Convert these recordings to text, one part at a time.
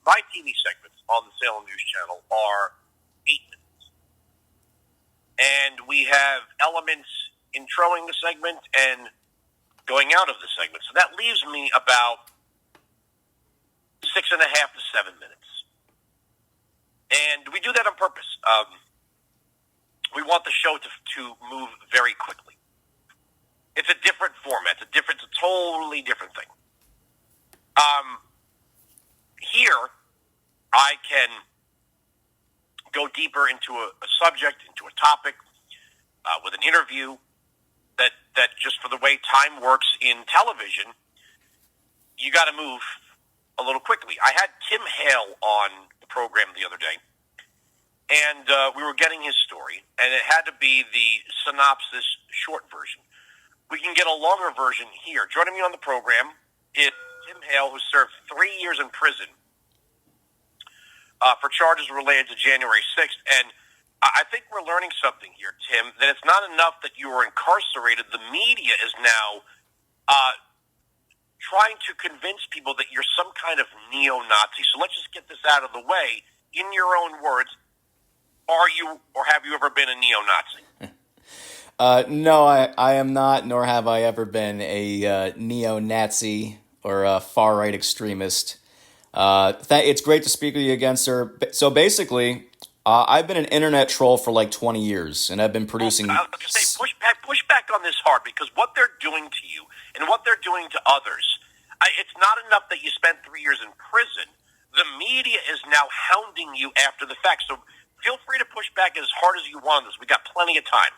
my TV segments on the Salem News Channel are 8 minutes. And we have elements introing the segment and going out of the segment. So that leaves me about 6.5 to 7 minutes. And we do that on purpose. We want the show to move very quickly. It's a different format. It's a totally different thing. Here, I can go deeper into a subject, into a topic, with an interview that just for the way time works in television, you got to move a little quickly. I had Tim Hale on the program the other day, and we were getting his story, and it had to be the synopsis short version. We can get a longer version here. Joining me on the program is Tim Hale, who served 3 years in prison for charges related to January 6th. And I think we're learning something here, Tim, that it's not enough that you were incarcerated. The media is now trying to convince people that you're some kind of neo-Nazi. So let's just get this out of the way. In your own words, are you or have you ever been a neo-Nazi? No, I am not, nor have I ever been a neo-Nazi or a far-right extremist. It's great to speak with you again, sir. So basically, I've been an internet troll for like 20 years, and I've been producing... I was going to say, push back on this hard, because what they're doing to you and what they're doing to others, it's not enough that you spent 3 years in prison. The media is now hounding you after the fact. So feel free to push back as hard as you want on this. We got plenty of time.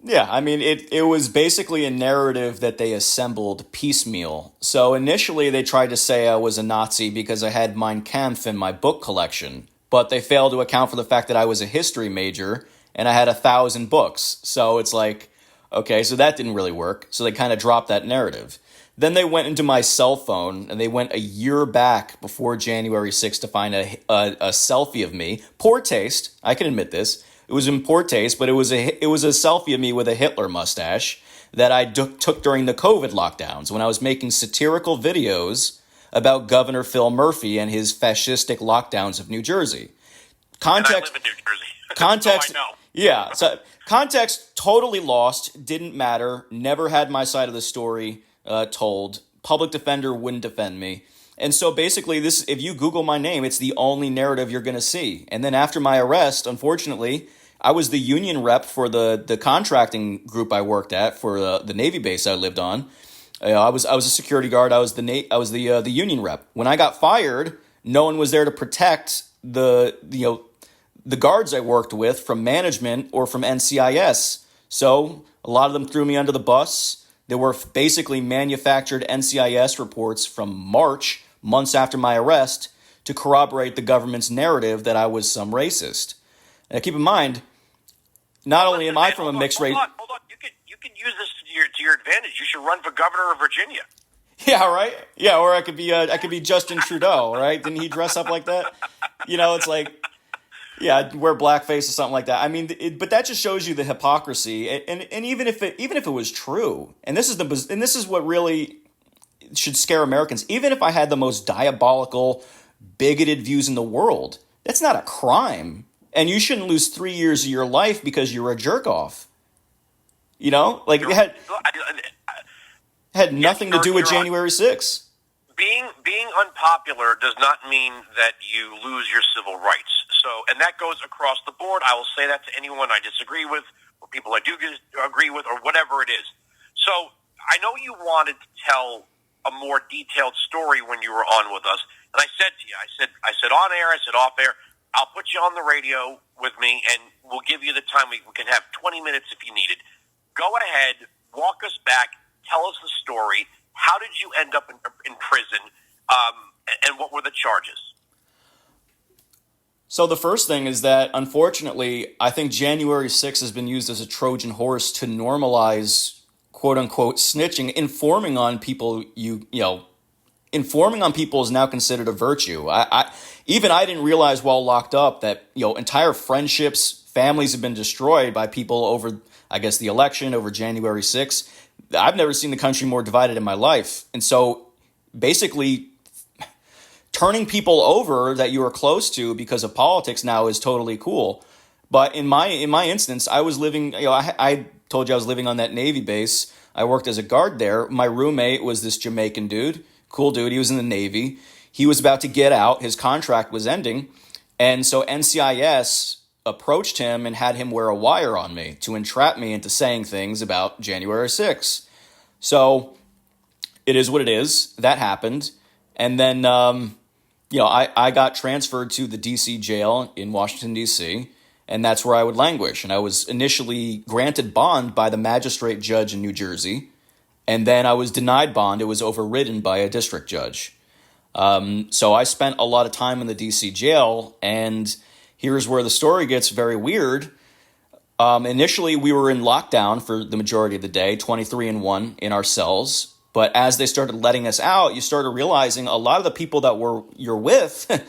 Yeah, I mean, it was basically a narrative that they assembled piecemeal. So initially they tried to say I was a Nazi because I had Mein Kampf in my book collection, but they failed to account for the fact that I was a history major and I had 1,000 books. So it's like, okay, so that didn't really work. So they kind of dropped that narrative. Then they went into my cell phone and they went a year back before January 6th to find a selfie of me. Poor taste, I can admit this. It was in poor taste, but it was a selfie of me with a Hitler mustache that I took during the COVID lockdowns when I was making satirical videos about Governor Phil Murphy and his fascistic lockdowns of New Jersey. Context. And I live in New Jersey. Context. So I know. Yeah. So context totally lost. Didn't matter. Never had my side of the story told. Public defender wouldn't defend me. And so basically, if you Google my name, it's the only narrative you're going to see. And then after my arrest, unfortunately, I was the union rep for the contracting group I worked at for the Navy base I lived on. I was a security guard. I was the union rep. When I got fired, no one was there to protect the guards I worked with from management or from NCIS. So a lot of them threw me under the bus. There were basically manufactured NCIS reports from March, months after my arrest, to corroborate the government's narrative that I was some racist. Now, keep in mind, not only am I from a mixed race... Hold on. You can use this to your advantage. You should run for governor of Virginia. Yeah, right? Yeah, or I could be Justin Trudeau, right? Didn't he dress up like that? It's like... Yeah, I'd wear blackface or something like that. I mean, but that just shows you the hypocrisy. And even if it was true, and this is what really should scare Americans. Even if I had the most diabolical, bigoted views in the world, that's not a crime, and you shouldn't lose 3 years of your life because you're a jerk off. Like it had nothing to do with January 6th. Being unpopular does not mean that you lose your civil rights. So, and that goes across the board. I will say that to anyone I disagree with, or people I do agree with, or whatever it is. So, I know you wanted to tell a more detailed story when you were on with us, and I said to you, I said on air, I said off air, I'll put you on the radio with me, and we'll give you the time. We can have 20 minutes if you need it. Go ahead, walk us back, tell us the story. How did you end up in prison, and what were the charges? So the first thing is that, unfortunately, I think January 6th has been used as a Trojan horse to normalize, quote-unquote, snitching. Informing on people is now considered a virtue. I didn't realize while locked up that, entire friendships, families have been destroyed by people over, I guess, the election, over January 6th. I've never seen the country more divided in my life. And so, basically, turning people over that you were close to because of politics now is totally cool. But in my instance, I was living, I told you I was living on that Navy base. I worked as a guard there. My roommate was this Jamaican dude, cool dude. He was in the Navy. He was about to get out. His contract was ending. And so NCIS approached him and had him wear a wire on me to entrap me into saying things about January 6th. So it is what it is. That happened. And then, I got transferred to the D.C. jail in Washington, D.C., and that's where I would languish. And I was initially granted bond by the magistrate judge in New Jersey, and then I was denied bond. It was overridden by a district judge. So I spent a lot of time in the D.C. jail, and here's where the story gets very weird. Initially, we were in lockdown for the majority of the day, 23-1 in our cells. But as they started letting us out, you started realizing a lot of the people that you're with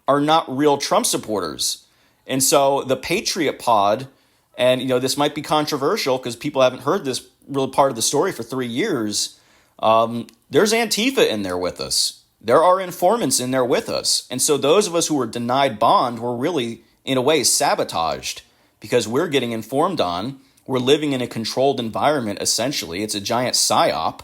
are not real Trump supporters. And so the Patriot Pod, and this might be controversial because people haven't heard this real part of the story for 3 years. There's Antifa in there with us. There are informants in there with us. And so those of us who were denied bond were really, in a way, sabotaged because we're getting informed on. We're living in a controlled environment, essentially. It's a giant psyop.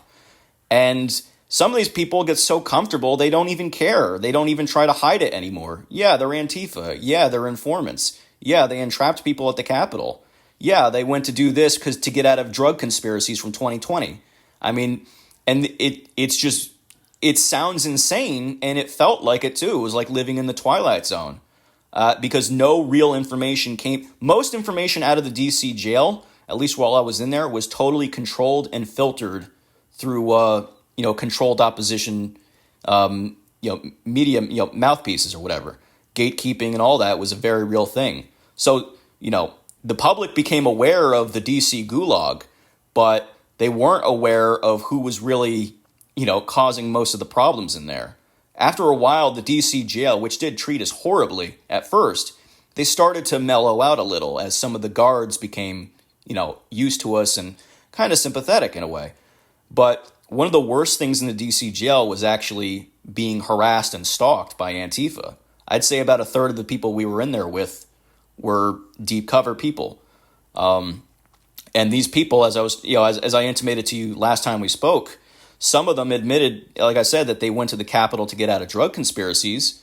And some of these people get so comfortable, they don't even care. They don't even try to hide it anymore. Yeah, they're Antifa. Yeah, they're informants. Yeah, they entrapped people at the Capitol. Yeah, they went to do this to get out of drug conspiracies from 2020. I mean, and it sounds insane, and it felt like it too. It was like living in the Twilight Zone because no real information came. Most information out of the D.C. jail, at least while I was in there, was totally controlled and filtered through controlled opposition media mouthpieces or whatever. Gatekeeping and all that was a very real thing. So the public became aware of the DC gulag, but they weren't aware of who was really causing most of the problems in there. After a while, the DC jail, which did treat us horribly at first, they started to mellow out a little as some of the guards became used to us and kind of sympathetic in a way. But one of the worst things in the D.C. jail was actually being harassed and stalked by Antifa. I'd say about a third of the people we were in there with were deep cover people. And these people, as I intimated to you last time we spoke, some of them admitted, like I said, that they went to the Capitol to get out of drug conspiracies.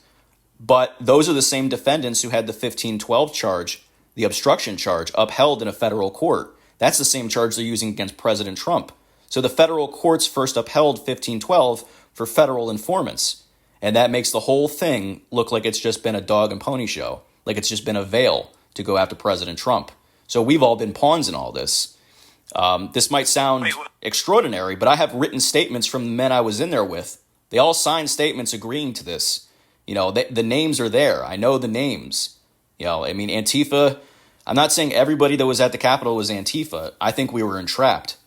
But those are the same defendants who had the 1512 charge, the obstruction charge, upheld in a federal court. That's the same charge they're using against President Trump. So the federal courts first upheld 1512 for federal informants. And that makes the whole thing look like it's just been a dog and pony show, like it's just been a veil to go after President Trump. So we've all been pawns in all this. This might sound extraordinary, but I have written statements from the men I was in there with. They all signed statements agreeing to this. The names are there. I know the names. Antifa, I'm not saying everybody that was at the Capitol was Antifa. I think we were entrapped.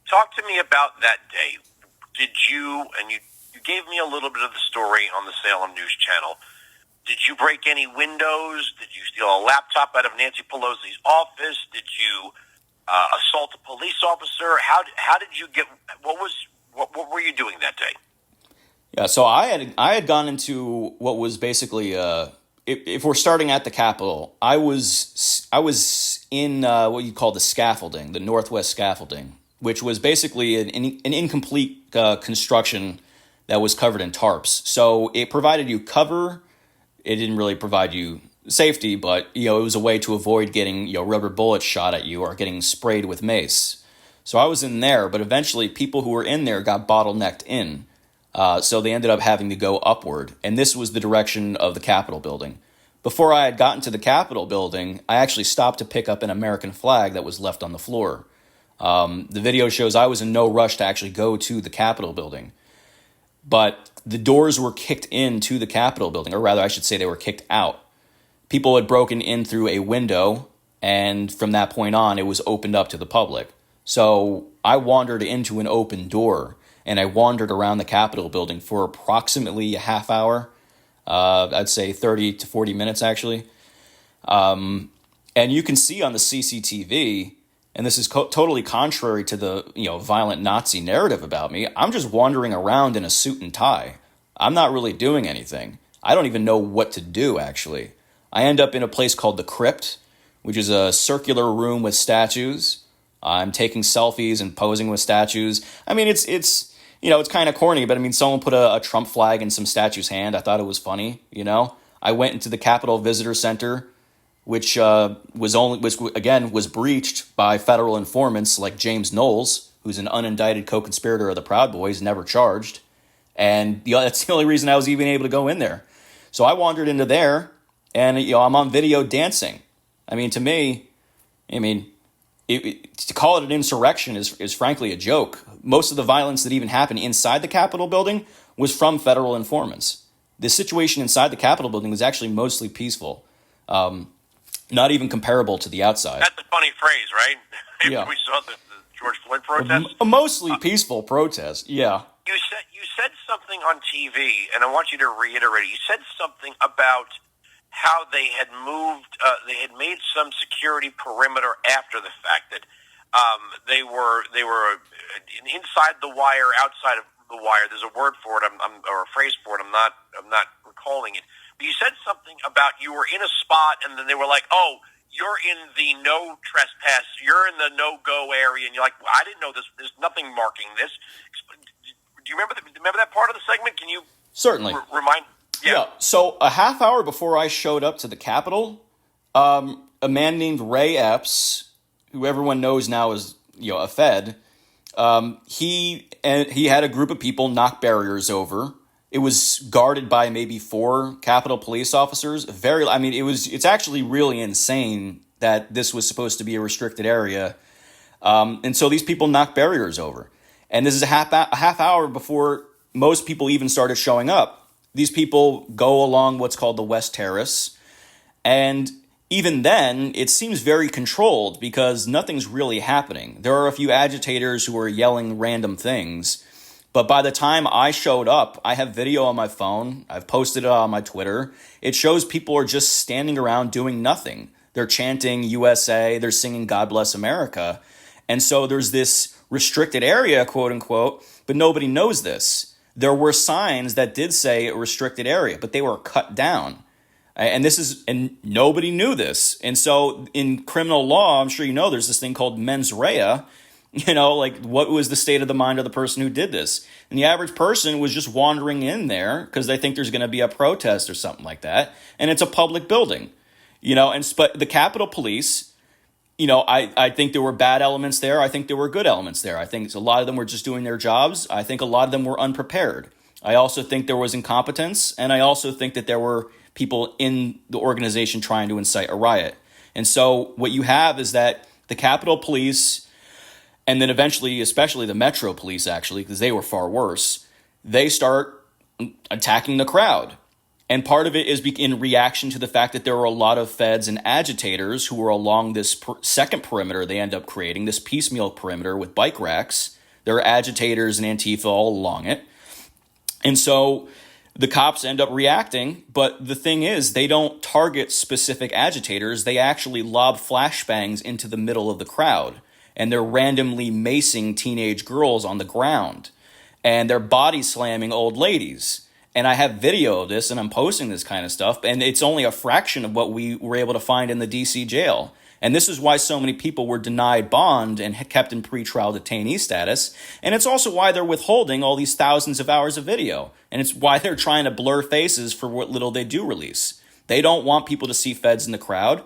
Talk to me about that day. Did you gave me a little bit of the story on the Salem News Channel. Did you break any windows? Did you steal a laptop out of Nancy Pelosi's office? Did you assault a police officer? How did you get? What were you doing that day? Yeah, so I had gone into what was basically if we're starting at the Capitol, I was in what you call the scaffolding, the Northwest scaffolding, which was basically an incomplete construction that was covered in tarps. So it provided you cover. It didn't really provide you safety, but it was a way to avoid getting rubber bullets shot at you or getting sprayed with mace. So I was in there, but eventually people who were in there got bottlenecked in. So they ended up having to go upward, and this was the direction of the Capitol building. Before I had gotten to the Capitol building, I actually stopped to pick up an American flag that was left on the floor. The video shows I was in no rush to actually go to the Capitol building. But the doors were kicked into the Capitol building, or rather I should say they were kicked out. People had broken in through a window, and from that point on, it was opened up to the public. So I wandered into an open door, and I wandered around the Capitol building for approximately a half hour. I'd say 30 to 40 minutes, actually. And you can see on the CCTV, and this is totally contrary to the violent Nazi narrative about me, I'm just wandering around in a suit and tie. I'm not really doing anything. I don't even know what to do, actually. I end up in a place called the Crypt, which is a circular room with statues. I'm taking selfies and posing with statues. I mean, it's it's kind of corny, but I mean, someone put a Trump flag in some statue's hand. I thought it was funny, I went into the Capitol Visitor Center, which was breached by federal informants like James Knowles, who's an unindicted co-conspirator of the Proud Boys, never charged. And that's the only reason I was even able to go in there. So I wandered into there, and I'm on video dancing. I mean, to me, to call it an insurrection is frankly a joke. Most of the violence that even happened inside the Capitol building was from federal informants. The situation inside the Capitol building was actually mostly peaceful, not even comparable to the outside. That's a funny phrase, right? Yeah. We saw the George Floyd protest. A mostly peaceful protest, yeah. You said something on TV, and I want you to reiterate it. You said something about how they had made some security perimeter after the fact, that they were inside the wire, outside of the wire. There's a word for it, or a phrase for it. I'm not recalling it. But you said something about you were in a spot, and then they were like, "Oh, you're in the no trespass. You're in the no go area," and you're like, well, "I didn't know this. There's nothing marking this." Do you remember that part of the segment? Can you certainly remind? Yeah. So a half hour before I showed up to the Capitol, a man named Ray Epps, who everyone knows now is a Fed, he had a group of people knock barriers over. It was guarded by maybe 4 Capitol police officers. It's actually really insane that this was supposed to be a restricted area, and so these people knocked barriers over. And this is a half hour before most people even started showing up. These people go along what's called the West Terrace. And even then, it seems very controlled because nothing's really happening. There are a few agitators who are yelling random things. But by the time I showed up, I have video on my phone. I've posted it on my Twitter. It shows people are just standing around doing nothing. They're chanting USA. They're singing God Bless America. And so there's this restricted area, quote unquote, but nobody knows this. There were signs that did say a restricted area, but they were cut down. And nobody knew this. And so in criminal law, I'm sure there's this thing called mens rea, like what was the state of the mind of the person who did this? And the average person was just wandering in there because they think there's going to be a protest or something like that. And it's a public building, but the Capitol Police, I think there were bad elements there. I think there were good elements there. I think a lot of them were just doing their jobs. I think a lot of them were unprepared. I also think there was incompetence. And I also think that there were people in the organization trying to incite a riot. And so what you have is that the Capitol Police, and then eventually, especially the Metro Police, actually, because they were far worse, they start attacking the crowd. And part of it is in reaction to the fact that there were a lot of feds and agitators who were along this second perimeter they end up creating, this piecemeal perimeter with bike racks. There are agitators and Antifa all along it. And so the cops end up reacting. But the thing is, they don't target specific agitators. They actually lob flashbangs into the middle of the crowd. And they're randomly macing teenage girls on the ground. And they're body slamming old ladies. And I have video of this, and I'm posting this kind of stuff, and it's only a fraction of what we were able to find in the D.C. jail. And this is why so many people were denied bond and kept in pretrial detainee status. And it's also why they're withholding all these thousands of hours of video. And it's why they're trying to blur faces for what little they do release. They don't want people to see feds in the crowd,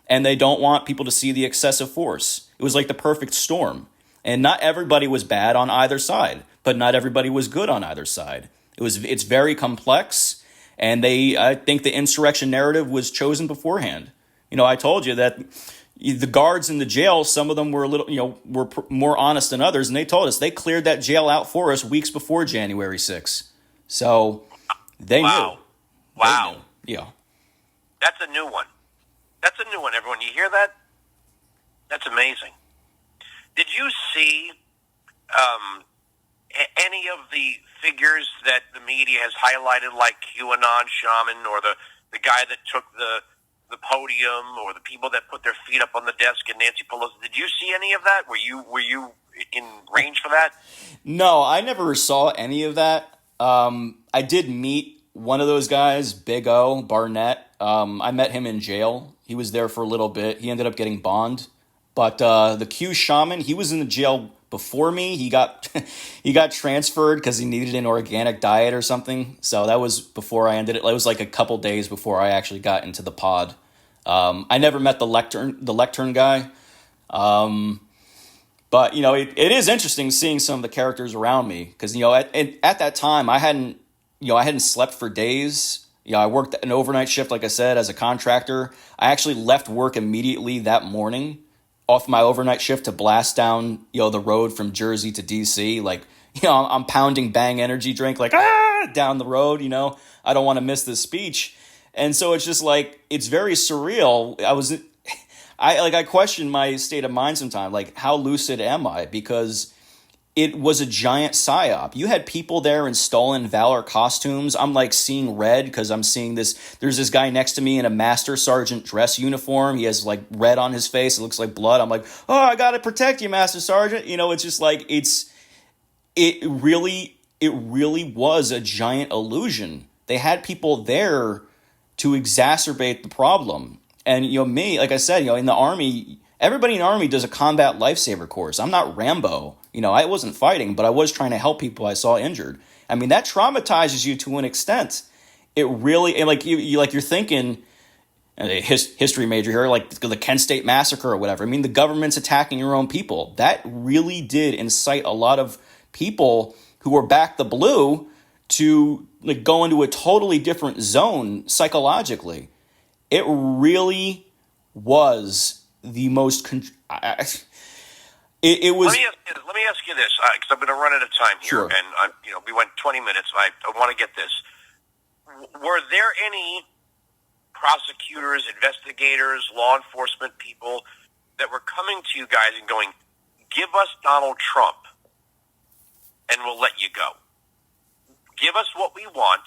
and they don't want people to see the excessive force. It was like the perfect storm. And not everybody was bad on either side, but not everybody was good on either side. It's very complex, and I think the insurrection narrative was chosen beforehand. I told you that the guards in the jail, some of them were more honest than others, and they told us they cleared that jail out for us weeks before January 6th. So they knew. Wow. They knew. Yeah. That's a new one. Everyone. You hear that? That's amazing. Did you see any of the figures that the media has highlighted, like QAnon shaman, or the guy that took the podium, or the people that put their feet up on the desk in Nancy Pelosi? Did you see any of that? Were you in range for that? No, I never saw any of that. I did meet one of those guys, Big O, Barnett. I met him in jail. He was there for a little bit. He ended up getting bond. But the Q Shaman, he was in the jail before me. He got he got transferred because he needed an organic diet or something. So that was before I ended it. It was like a couple days before I actually got into the pod. I never met the lectern guy. But, it is interesting seeing some of the characters around me because, at that time I hadn't slept for days. I worked an overnight shift, like I said, as a contractor. I actually left work immediately that morning off my overnight shift to blast down, the road from Jersey to DC. Like, I'm pounding Bang energy drink, like, down the road, I don't want to miss this speech. And so it's just like, it's very surreal. I question my state of mind sometimes, like, how lucid am I? Because it was a giant psyop. You had people there in stolen valor costumes. I'm like seeing red because I'm seeing this. There's this guy next to me in a master sergeant dress uniform. He has like red on his face. It looks like blood. I'm like, oh, I got to protect you, master sergeant. It's just like, it really was a giant illusion. They had people there to exacerbate the problem. And, me, like I said, in the Army, everybody in the Army does a combat lifesaver course. I'm not Rambo. I wasn't fighting, but I was trying to help people I saw injured. I mean, that traumatizes you to an extent. It really, and like you're thinking, a history major here, like the Kent State Massacre or whatever. I mean, the government's attacking your own people. That really did incite a lot of people who were back the blue to like go into a totally different zone psychologically. It really was the most. It was. Let me ask you this, because I'm going to run out of time here, Sure. And we went 20 minutes. I want to get this. Were there any prosecutors, investigators, law enforcement people that were coming to you guys and going, "Give us Donald Trump, and we'll let you go. Give us what we want,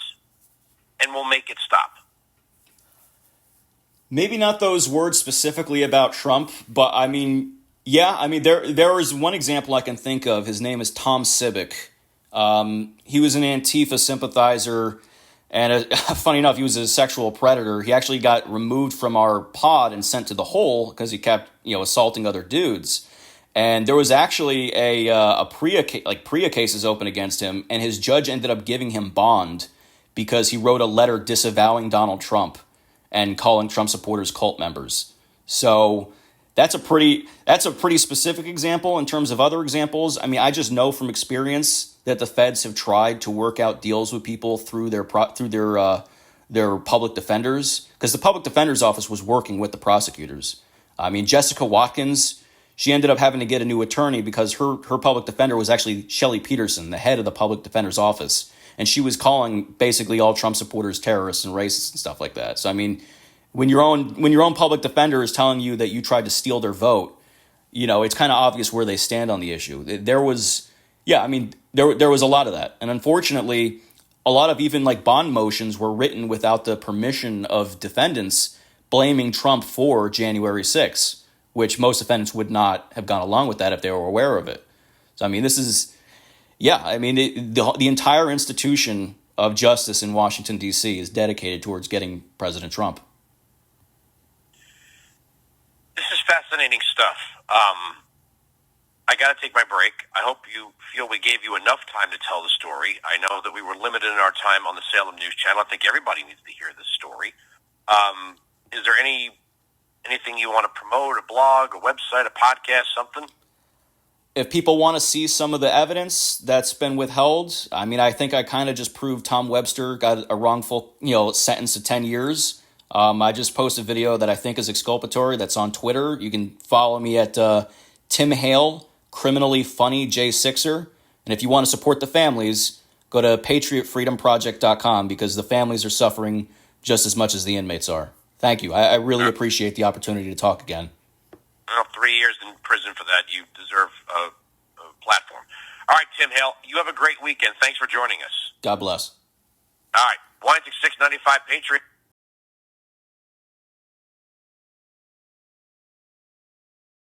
and we'll make it stop"? Maybe not those words specifically about Trump, but I mean, yeah, I mean, there is one example I can think of. His name is Tom Sibick. He was an Antifa sympathizer, and funny enough, he was a sexual predator. He actually got removed from our pod and sent to the hole because he kept, assaulting other dudes. And there was actually a PREA cases open against him, and his judge ended up giving him bond because he wrote a letter disavowing Donald Trump and calling Trump supporters cult members. So that's a pretty specific example. In terms of other examples, I mean, I just know from experience that the feds have tried to work out deals with people through their public defenders, because the public defender's office was working with the prosecutors. I mean, Jessica Watkins, she ended up having to get a new attorney because her public defender was actually Shelley Peterson, the head of the public defender's office. And she was calling basically all Trump supporters terrorists and racists and stuff like that. So, I mean, when your own public defender is telling you that you tried to steal their vote, it's kind of obvious where they stand on the issue. There was a lot of that. And unfortunately, a lot of even like bond motions were written without the permission of defendants blaming Trump for January 6th, which most defendants would not have gone along with that if they were aware of it. So, I mean, this is... Yeah, I mean, the entire institution of justice in Washington, D.C. is dedicated towards getting President Trump. This is fascinating stuff. I got to take my break. I hope you feel we gave you enough time to tell the story. I know that we were limited in our time on the Salem News Channel. I think everybody needs to hear this story. Is there anything you want to promote, a blog, a website, a podcast, something? If people want to see some of the evidence that's been withheld, I mean, I think I kind of just proved Tom Webster got a wrongful, sentence of 10 years. I just posted a video that I think is exculpatory that's on Twitter. You can follow me at Tim Hale, criminally funny J6er. And if you want to support the families, go to patriotfreedomproject.com because the families are suffering just as much as the inmates are. Thank you. I really appreciate the opportunity to talk again. Well, 3 years in prison for that. You deserve a platform. All right, Tim Hale, you have a great weekend. Thanks for joining us. God bless. All right, 18695 Patriot.